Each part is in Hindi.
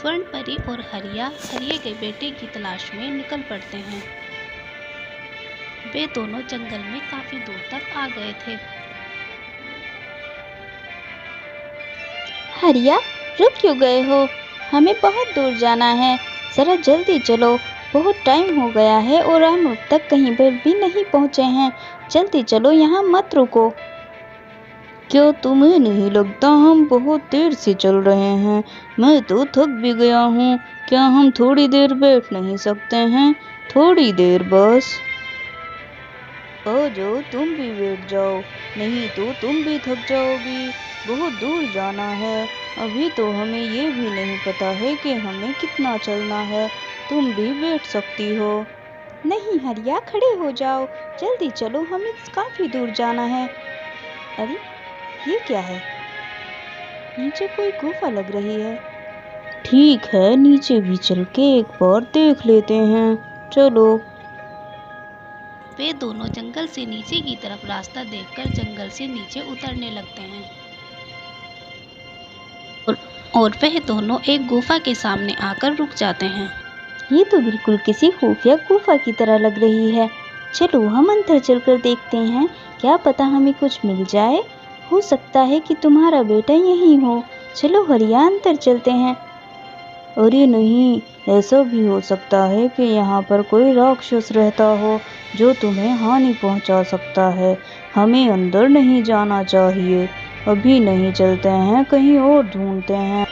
स्वर्ण परी और हरिया के बेटे की तलाश में निकल पड़ते हैं। वे दोनों जंगल में काफी दूर तक आ गए थे। हरिया, रुक क्यों गए हो? हमें बहुत दूर जाना है, जरा जल्दी चलो। बहुत टाइम हो गया है और हम अब तक कहीं पर भी नहीं पहुंचे हैं। जल्दी चलो, यहाँ मत रुको। क्या तुम्हें नहीं लगता हम बहुत देर से चल रहे हैं? मैं तो थक भी गया हूँ। क्या हम थोड़ी देर बैठ नहीं सकते हैं? थोड़ी देर बस। आ जाओ, तुम भी बैठ जाओ, नहीं तो तुम भी थक जाओगी। बहुत दूर जाना है। अभी तो हमें ये भी नहीं पता है कि हमें कितना चलना है। तुम भी बैठ सकती हो। नहीं हरिया, खड़े हो जाओ, जल्दी चलो, हमें काफी दूर जाना है। अरे ये क्या है? नीचे कोई गुफा लग रही है। ठीक है, नीचे भी चल के एक बार देख लेते हैं, चलो। वे दोनों जंगल से नीचे की तरफ रास्ता देखकर जंगल से नीचे उतरने लगते हैं और वह दोनों एक गुफा के सामने आकर रुक जाते हैं। ये तो बिल्कुल किसी खुफिया गुफा की तरह लग रही है। चलो हम अंदर चलकर देखते हैं, क्या पता हमें कुछ मिल जाए। हो सकता है कि तुम्हारा बेटा यहीं हो। चलो हरिया, अंदर चलते हैं। अरे नहीं, ऐसा भी हो सकता है कि यहाँ पर कोई राक्षस रहता हो जो तुम्हें हानि पहुँचा सकता है। हमें अंदर नहीं जाना चाहिए। अभी नहीं चलते हैं, कहीं और ढूंढते हैं।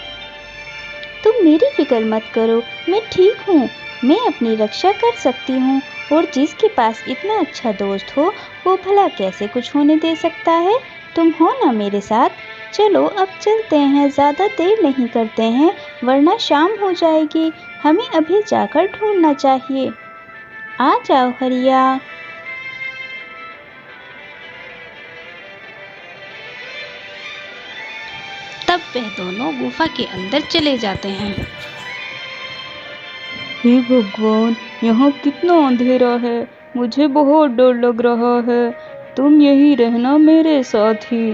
तुम मेरी फिक्र मत करो, मैं ठीक हूँ। मैं अपनी रक्षा कर सकती हूँ और जिसके पास इतना अच्छा दोस्त हो वो भला कैसे कुछ होने दे सकता है। तुम हो ना मेरे साथ। चलो अब चलते हैं, ज़्यादा देर नहीं करते हैं वरना शाम हो जाएगी। हमें अभी जाकर ढूंढना चाहिए। आ जाओ हरिया। तब वह दोनों गुफा के अंदर चले जाते हैं। हे भगवान, यहाँ कितना अंधेरा है। मुझे बहुत डर लग रहा है। तुम यही रहना मेरे साथ ही।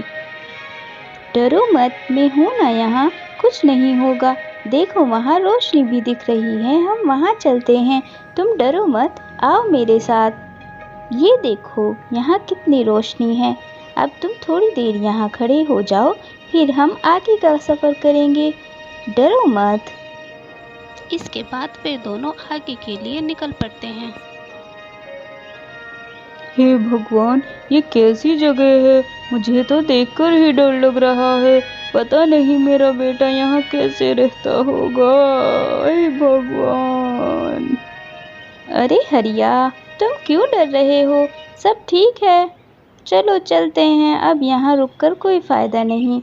डरो मत, मैं हूँ ना यहाँ, कुछ नहीं होगा। देखो वहाँ रोशनी भी दिख रही है, हम वहाँ चलते हैं। तुम डरो मत, आओ मेरे साथ। ये देखो यहाँ कितनी रोशनी है। अब तुम थोड़ी देर यहाँ खड़े हो जाओ, फिर हम आगे का सफ़र करेंगे। डरो मत। इसके बाद वे दोनों आगे के लिए निकल पड़ते हैं। हे भगवान, ये कैसी जगह है? मुझे तो देखकर ही डर लग रहा है। पता नहीं मेरा बेटा यहाँ कैसे रहता होगा। हे भगवान। अरे हरिया, तुम क्यों डर रहे हो? सब ठीक है। चलो चलते हैं, अब यहाँ रुककर कोई फायदा नहीं।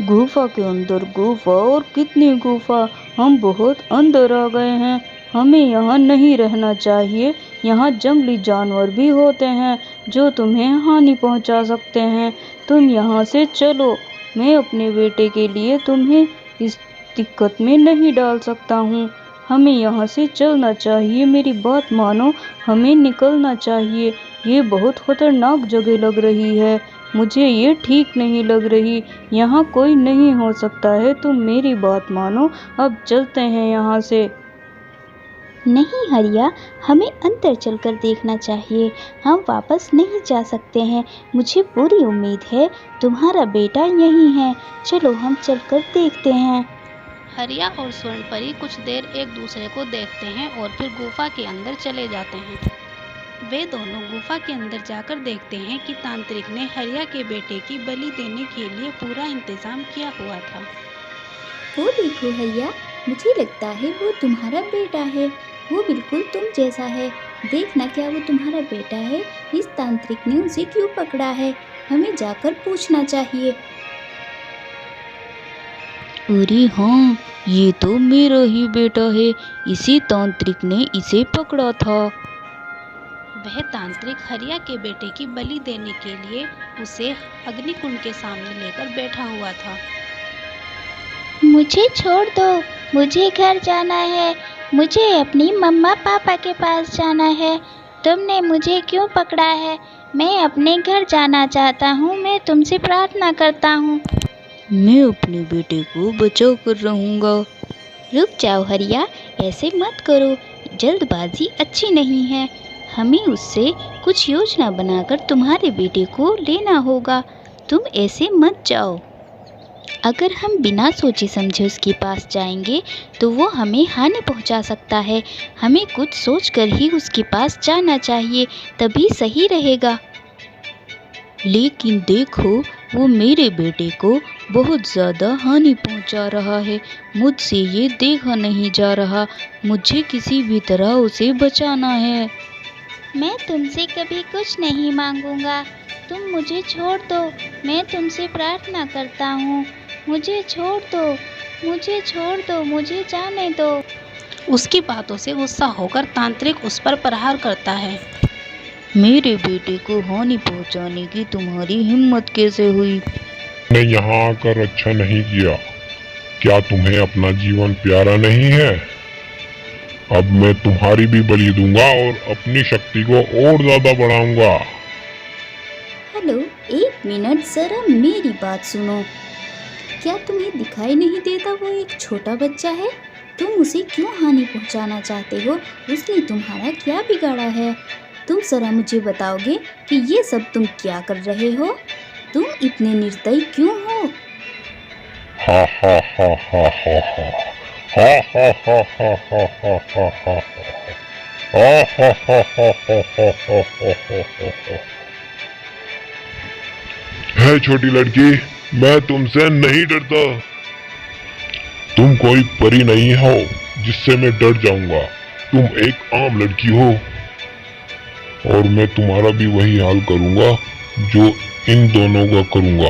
गुफा के अंदर गुफा, और कितनी गुफा। हम बहुत अंदर आ गए हैं। हमें यहाँ नहीं रहना चाहिए। यहाँ जंगली जानवर भी होते हैं जो तुम्हें हानि पहुँचा सकते हैं। तुम यहाँ से चलो। मैं अपने बेटे के लिए तुम्हें इस दिक्कत में नहीं डाल सकता हूँ। हमें यहाँ से चलना चाहिए, मेरी बात मानो। हमें निकलना चाहिए। ये बहुत खतरनाक जगह लग रही है। मुझे ये ठीक नहीं लग रही। यहाँ कोई नहीं हो सकता है। तुम मेरी बात मानो, अब चलते हैं यहाँ से। नहीं हरिया, हमें अंदर चलकर देखना चाहिए। हम वापस नहीं जा सकते हैं। मुझे पूरी उम्मीद है तुम्हारा बेटा यहीं है। चलो हम चलकर देखते हैं। हरिया और स्वर्ण परी कुछ देर एक दूसरे को देखते हैं और फिर गुफा के अंदर चले जाते हैं। वे दोनों गुफा के अंदर जाकर देखते हैं कि तांत्रिक ने हरिया के बेटे की बलि देने के लिए पूरा इंतजाम किया हुआ था। वो देखो हरिया, मुझे लगता है वो तुम्हारा बेटा है। वो बिल्कुल तुम जैसा है। देखना, क्या वो तुम्हारा बेटा है? इस तांत्रिक ने उसे क्यों पकड़ा है? हमें जाकर पूछना चाहिए। अरे हाँ, ये तो मेरा ही बेटा है। इसी तांत्रिक ने इसे पकड़ा था। वह तांत्रिक हरिया के बेटे की बलि देने के लिए उसे अग्निकुंड के सामने लेकर बैठा हुआ था। मुझे छोड़ दो, मुझे घर जाना है। मुझे अपनी मम्मा पापा के पास जाना है। तुमने मुझे क्यों पकड़ा है? मैं अपने घर जाना चाहता हूँ। मैं तुमसे प्रार्थना करता हूँ। मैं अपने बेटे को बचा कर रहूँगा। रुक जाओ हरिया, ऐसे मत करो, जल्दबाजी अच्छी नहीं है। हमें उससे कुछ योजना बनाकर तुम्हारे बेटे को लेना होगा। तुम ऐसे मत जाओ। अगर हम बिना सोचे समझे उसके पास जाएंगे तो वो हमें हानि पहुंचा सकता है। हमें कुछ सोचकर ही उसके पास जाना चाहिए, तभी सही रहेगा। लेकिन देखो, वो मेरे बेटे को बहुत ज़्यादा हानि पहुंचा रहा है। मुझसे ये देखा नहीं जा रहा। मुझे किसी भी तरह उसे बचाना है। मैं तुमसे कभी कुछ नहीं मांगूंगा। तुम मुझे छोड़ दो। मैं तुमसे प्रार्थना करता हूँ। मुझे छोड़ दो, मुझे छोड़ दो, मुझे जाने दो। उसकी बातों से गुस्सा होकर तांत्रिक उस पर प्रहार करता है। मेरे बेटे को हानि पहुंचाने की तुम्हारी हिम्मत कैसे हुई? मैंने यहाँ आकर अच्छा नहीं किया। क्या तुम्हें अपना जीवन प्यारा नहीं है? अब मैं तुम्हारी भी बलि दूंगा और अपनी शक्ति को और ज्यादा बढ़ाऊंगा। हेलो, एक मिनट, जरा मेरी बात सुनो। क्या तुम्हें दिखाई नहीं देता वो एक छोटा बच्चा है? तुम उसे क्यों हानि पहुंचाना चाहते हो? उसने तुम्हारा क्या बिगाड़ा है? तुम जरा मुझे बताओगे कि ये सब तुम क्या कर रहे हो? तुम इतने निर्दयी क्यों हो? हा हा हा हा हा हा हा हा हा हा हा हा हा हा हा हा हा। है छोटी लड़की, मैं तुमसे नहीं डरता। तुम कोई परी नहीं हो जिससे मैं डर जाऊंगा। तुम एक आम लड़की हो और मैं तुम्हारा भी वही हाल करूंगा जो इन दोनों का करूंगा।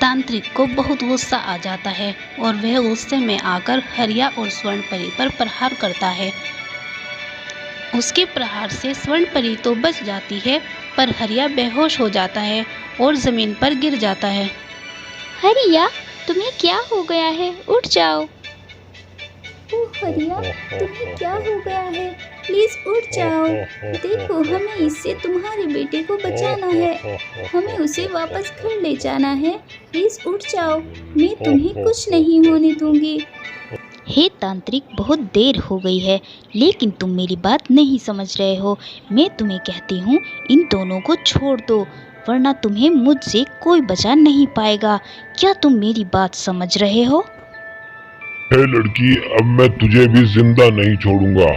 तांत्रिक को बहुत गुस्सा आ जाता है और वह गुस्से में आकर हरिया और स्वर्ण परी पर प्रहार करता है। उसके प्रहार से स्वर्ण परी तो बच जाती है, पर हरिया बेहोश हो जाता है और जमीन पर गिर जाता है। हरिया, तुम्हें क्या हो गया है? उठ जाओ। ओह हरिया, तुम्हें क्या हो गया है? प्लीज उठ जाओ। देखो, हमें इससे तुम्हारे बेटे को बचाना है। हमें उसे वापस घर ले जाना है। प्लीज उठ जाओ। मैं तुम्हें कुछ नहीं होने दूंगी। हे तांत्रिक, बहुत देर हो गई है, लेकिन तुम मेरी बात नहीं समझ रहे हो। मैं तुम्हें कहती हूँ, इन दोनों को छोड़ दो, वरना तुम्हें मुझसे कोई बचा नहीं पाएगा। क्या तुम मेरी बात समझ रहे हो? है लड़की, अब मैं तुझे भी जिंदा नहीं छोड़ूंगा।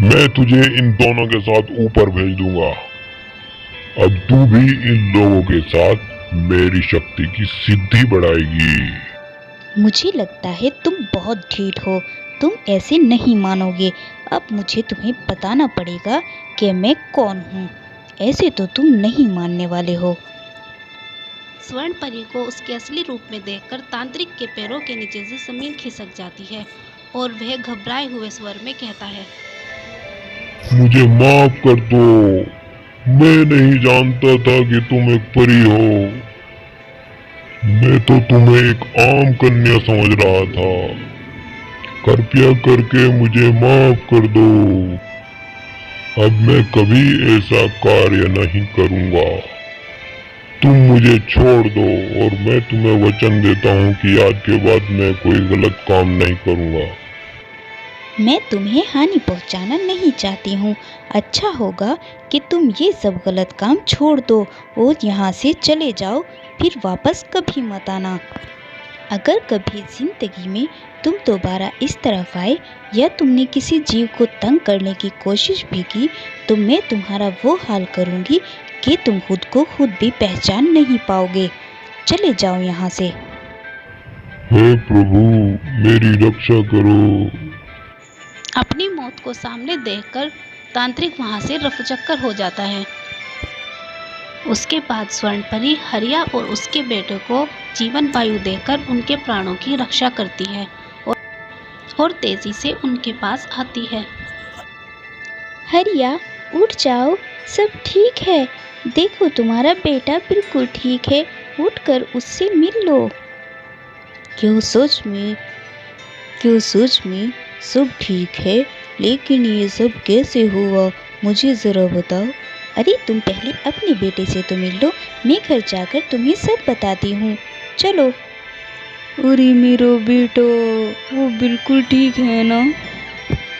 मैं तुझे इन दोनों के साथ ऊपर भेज दूंगा। अब तू भी इन लोगों के साथ मेरी शक्ति की सिद्धि बढ़ाएगी। मुझे लगता है तुम बहुत ढीठ हो। तुम ऐसे नहीं मानोगे। अब मुझे तुम्हें बताना पड़ेगा कि मैं कौन हूँ। ऐसे तो तुम नहीं मानने वाले हो। स्वर्ण परी को उसके असली रूप में देखकर तांत्रिक के पैरों के नीचे से जमीन खिसक जाती है और वह घबराए हुए स्वर में कहता है, मुझे माफ कर दो। मैं नहीं जानता था कि तुम एक परी हो। मैं तो तुम्हें एक आम कन्या समझ रहा था। कृपया करके मुझे माफ कर दो। अब मैं कभी ऐसा कार्य नहीं करूंगा। तुम मुझे छोड़ दो और मैं तुम्हें वचन देता हूँ कि आज के बाद मैं कोई गलत काम नहीं करूंगा। मैं तुम्हें हानि पहुंचाना नहीं चाहती हूँ। अच्छा होगा कि तुम ये सब गलत काम छोड़ दो और यहाँ से चले जाओ, फिर वापस कभी मत आना। अगर कभी जिंदगी में तुम दोबारा इस तरफ आए या तुमने किसी जीव को तंग करने की कोशिश भी की, तो मैं तुम्हारा वो हाल करूँगी कि तुम खुद को खुद भी पहचान नहीं पाओगे। चले जाओ यहाँ से। हे प्रभु, मेरी रक्षा करो। अपनी मौत को सामने देखकर तांत्रिक वहां से रफूचक्कर हो जाता है। उसके बाद स्वर्ण परी हरिया और उसके बेटे को जीवन वायु देकर उनके प्राणों की रक्षा करती है और तेजी से उनके पास आती है। हरिया, उठ जाओ, सब ठीक है। देखो, तुम्हारा बेटा बिल्कुल ठीक है। उठकर उससे मिल लो। क्यों सच में सब ठीक है? लेकिन ये सब कैसे हुआ, मुझे ज़रा बताओ। अरे तुम पहले अपने बेटे से तो मिल लो। मैं घर जाकर तुम्हें सब बताती हूँ। चलो। अरे मेरा बेटा, वो बिल्कुल ठीक है ना?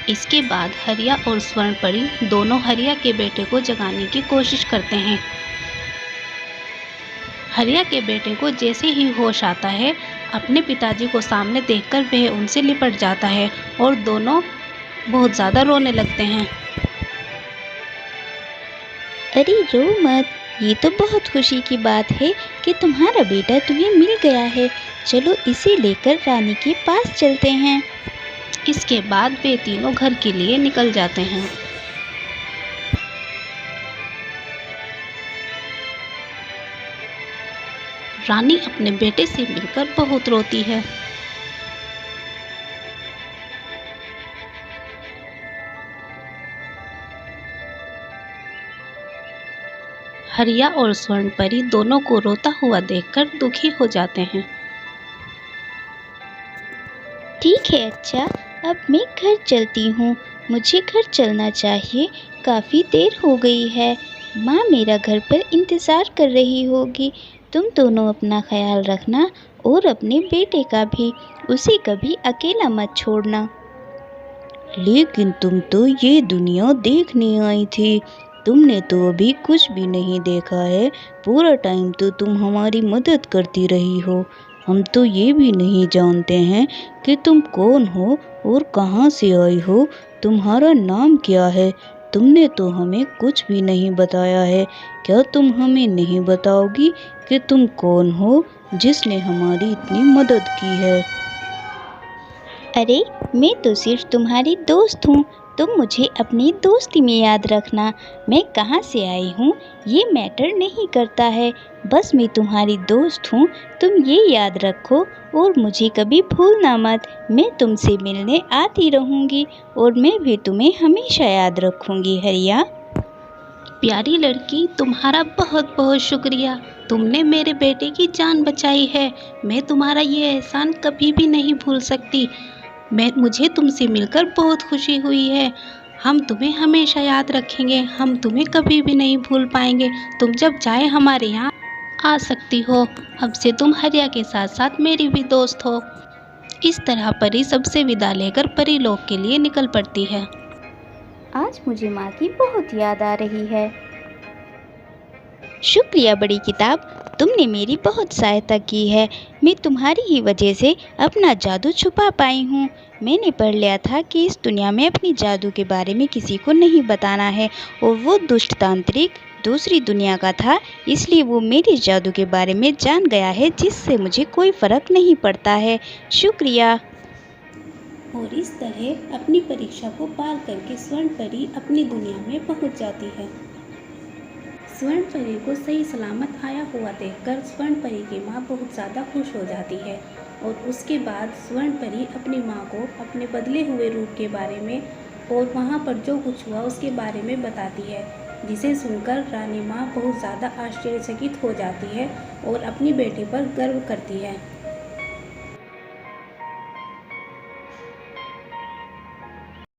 इसके बाद हरिया और स्वर्ण परी दोनों हरिया के बेटे को जगाने की कोशिश करते हैं। हरिया के बेटे को जैसे ही होश आता है, अपने पिताजी को सामने देखकर वह उनसे लिपट जाता है और दोनों बहुत ज़्यादा रोने लगते हैं। अरे रो मत, ये तो बहुत खुशी की बात है कि तुम्हारा बेटा तुम्हें मिल गया है। चलो इसे लेकर रानी के पास चलते हैं। इसके बाद वे तीनों घर के लिए निकल जाते हैं। रानी अपने बेटे से मिलकर बहुत रोती है। हरिया और स्वर्ण परी दोनों को रोता हुआ देखकर दुखी हो जाते हैं। ठीक है, अच्छा अब मैं घर चलती हूँ। मुझे घर चलना चाहिए, काफ़ी देर हो गई है। माँ मेरा घर पर इंतज़ार कर रही होगी। तुम दोनों अपना ख्याल रखना और अपने बेटे का भी, उसे कभी अकेला मत छोड़ना। लेकिन तुम तो ये दुनिया देखने आई थी, तुमने तो अभी कुछ भी नहीं देखा है। पूरा टाइम तो तुम हमारी मदद करती रही हो। हम तो ये भी नहीं जानते हैं कि तुम कौन हो और कहाँ से आई हो, तुम्हारा नाम क्या है। तुमने तो हमें कुछ भी नहीं बताया है। क्या तुम हमें नहीं बताओगी कि तुम कौन हो जिसने हमारी इतनी मदद की है? अरे मैं तो सिर्फ तुम्हारी दोस्त हूँ, तुम मुझे अपनी दोस्ती में याद रखना। मैं कहाँ से आई हूँ ये मैटर नहीं करता है, बस मैं तुम्हारी दोस्त हूँ, तुम ये याद रखो और मुझे कभी भूलना मत। मैं तुमसे मिलने आती रहूँगी और मैं भी तुम्हें हमेशा याद रखूँगी हरिया। प्यारी लड़की, तुम्हारा बहुत बहुत शुक्रिया। तुमने मेरे बेटे की जान बचाई है। मैं तुम्हारा ये एहसान कभी भी नहीं भूल सकती। मुझे तुमसे मिलकर बहुत खुशी हुई है। हम तुम्हें हमेशा याद रखेंगे, हम तुम्हें कभी भी नहीं भूल पाएंगे। तुम जब चाहे हमारे यहाँ आ सकती हो। अब से तुम हरिया के साथ साथ मेरी भी दोस्त हो। इस तरह परी सबसे विदा लेकर परी लोक के लिए निकल पड़ती है। आज मुझे माँ की बहुत याद आ रही है। शुक्रिया बड़ी किताब, तुमने मेरी बहुत सहायता की है। मैं तुम्हारी ही वजह से अपना जादू छुपा पाई हूँ। मैंने पढ़ लिया था कि इस दुनिया में अपनी जादू के बारे में किसी को नहीं बताना है और वो दुष्ट तांत्रिक दूसरी दुनिया का था, इसलिए वो मेरे जादू के बारे में जान गया है, जिससे मुझे कोई फ़र्क नहीं पड़ता है। शुक्रिया। और इस तरह अपनी परीक्षा को पार करके स्वर्ण परी अपनी दुनिया में पहुंच जाती है। स्वर्ण परी को सही सलामत आया हुआ देखकर स्वर्ण परी की माँ बहुत ज़्यादा खुश हो जाती है और उसके बाद स्वर्ण परी अपनी माँ को अपने बदले हुए रूप के बारे में और वहाँ पर जो कुछ हुआ उसके बारे में बताती है, जिसे सुनकर रानी माँ बहुत ज़्यादा आश्चर्यचकित हो जाती है और अपनी बेटे पर गर्व करती है।